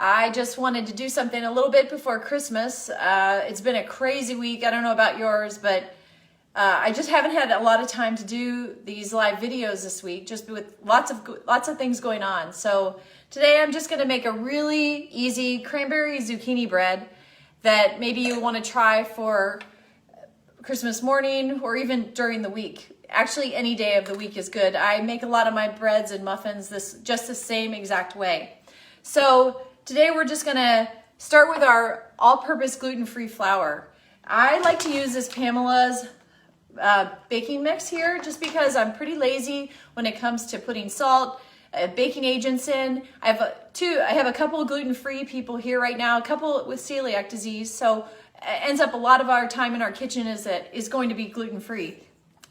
I just wanted to do something a little bit before Christmas. It's been a crazy week. I don't know about yours, but I just haven't had a lot of time to do these live videos this week, just with lots of things going on. So today I'm just gonna make a really easy cranberry zucchini bread that maybe you wanna try for Christmas morning or even during the week. Actually, any day of the week is good. I make a lot of my breads and muffins just the same exact way. So today we're just gonna start with our all-purpose gluten-free flour. I like to use this Pamela's baking mix here just because I'm pretty lazy when it comes to putting salt, baking agents in. I have a couple of gluten-free people here right now, a couple with celiac disease, so it ends up a lot of our time in our kitchen is going to be gluten-free.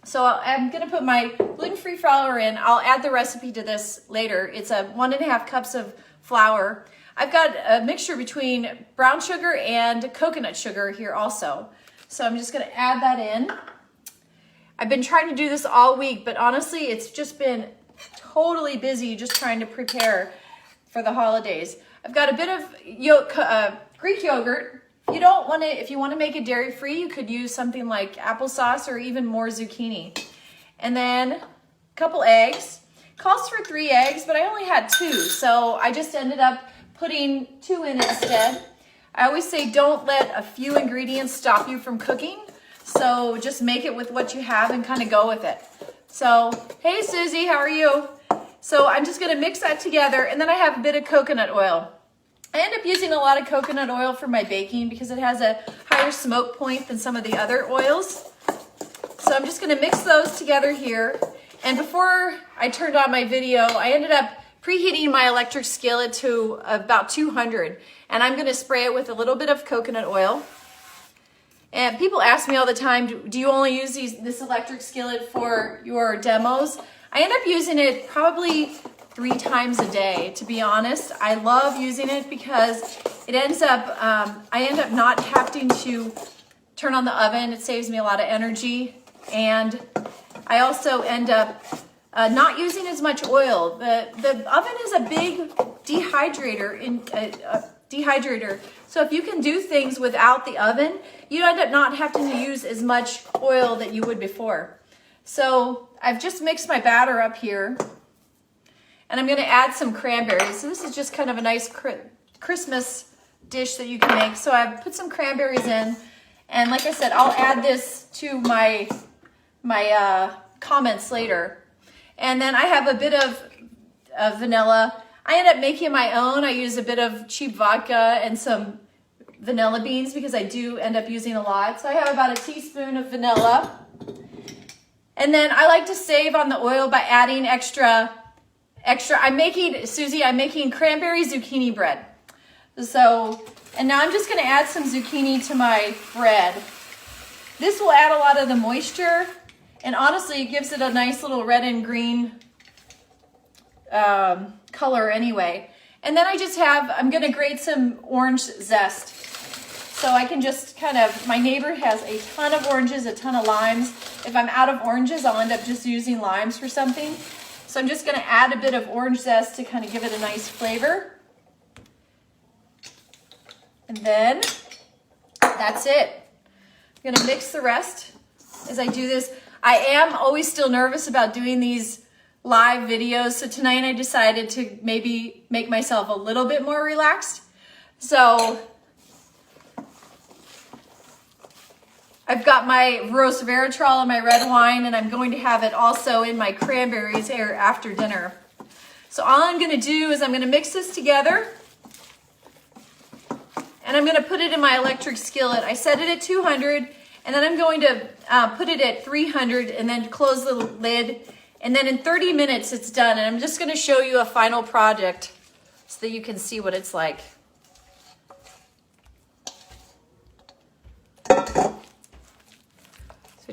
So I'm gonna put my gluten-free flour in. I'll add the recipe to this later. It's 1.5 cups of flour. I've got a mixture between brown sugar and coconut sugar here also. So I'm just gonna add that in. I've been trying to do this all week, but honestly, it's just been totally busy just trying to prepare for the holidays. I've got a bit of Greek yogurt. If you want to make it dairy-free, you could use something like applesauce or even more zucchini. And then a couple eggs. Calls for 3 eggs, but I only had 2, so I just ended up putting 2 in instead. I always say don't let a few ingredients stop you from cooking. So just make it with what you have and kind of go with it. So, hey Susie, how are you? So I'm just gonna mix that together, and then I have a bit of coconut oil. I end up using a lot of coconut oil for my baking because it has a higher smoke point than some of the other oils. So I'm just gonna mix those together here. And before I turned on my video, I ended up preheating my electric skillet to about 200. And I'm gonna spray it with a little bit of coconut oil. And people ask me all the time, do you only use this electric skillet for your demos? I end up using it probably 3 times a day, to be honest. I love using it because it ends up, I end up not having to turn on the oven. It saves me a lot of energy. And I also end up not using as much oil. The oven is a big dehydrator. So if you can do things without the oven, you end up not having to use as much oil that you would before. So I've just mixed my batter up here. And I'm gonna add some cranberries. So this is just kind of a nice Christmas dish that you can make. So I've put some cranberries in. And like I said, I'll add this to my comments later. And then I have a bit of vanilla. I end up making my own. I use a bit of cheap vodka and some vanilla beans because I do end up using a lot. So I have about a teaspoon of vanilla. And then I like to save on the oil by adding extra. I'm making cranberry zucchini bread. So, and now I'm just gonna add some zucchini to my bread. This will add a lot of the moisture, and honestly, it gives it a nice little red and green color anyway. And then I'm gonna grate some orange zest. So I can just my neighbor has a ton of oranges, a ton of limes. If I'm out of oranges, I'll end up just using limes for something. So I'm just gonna add a bit of orange zest to kind of give it a nice flavor. And then that's it. I'm gonna mix the rest as I do this. I am always still nervous about doing these live videos. So tonight I decided to maybe make myself a little bit more relaxed. So I've got my resveratrol and my red wine, and I'm going to have it also in my cranberries here after dinner. So all I'm gonna do is I'm gonna mix this together, and I'm gonna put it in my electric skillet. I set it at 200, and then I'm going to put it at 300 and then close the lid. And then in 30 minutes it's done. And I'm just gonna show you a final project so that you can see what it's like. So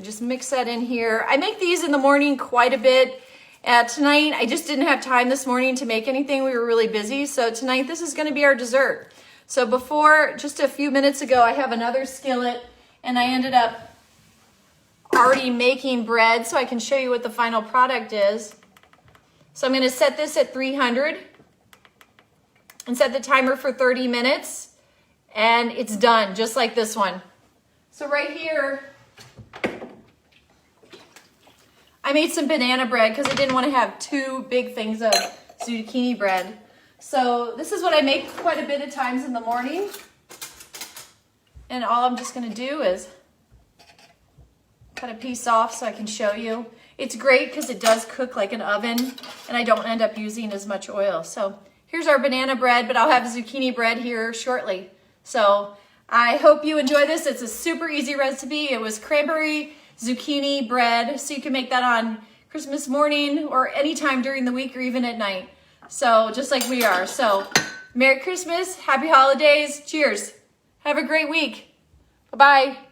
just mix that in here. I make these in the morning quite a bit. Tonight, I just didn't have time this morning to make anything. We were really busy. So tonight, this is gonna be our dessert. So before, just a few minutes ago, I have another skillet, and I ended up already making bread so I can show you what the final product is. So I'm gonna set this at 300. and set the timer for 30 minutes. And it's done, just like this one. So right here, I made some banana bread because I didn't want to have 2 big things of zucchini bread. So this is what I make quite a bit of times in the morning. And all I'm just going to do is cut a piece off so I can show you. It's great because it does cook like an oven and I don't end up using as much oil. So here's our banana bread, but I'll have zucchini bread here shortly. So I hope you enjoy this. It's a super easy recipe. It was cranberry zucchini bread, so you can make that on Christmas morning or anytime during the week or even at night. So just like we are. So Merry Christmas, Happy Holidays, cheers. Have a great week. Bye-bye.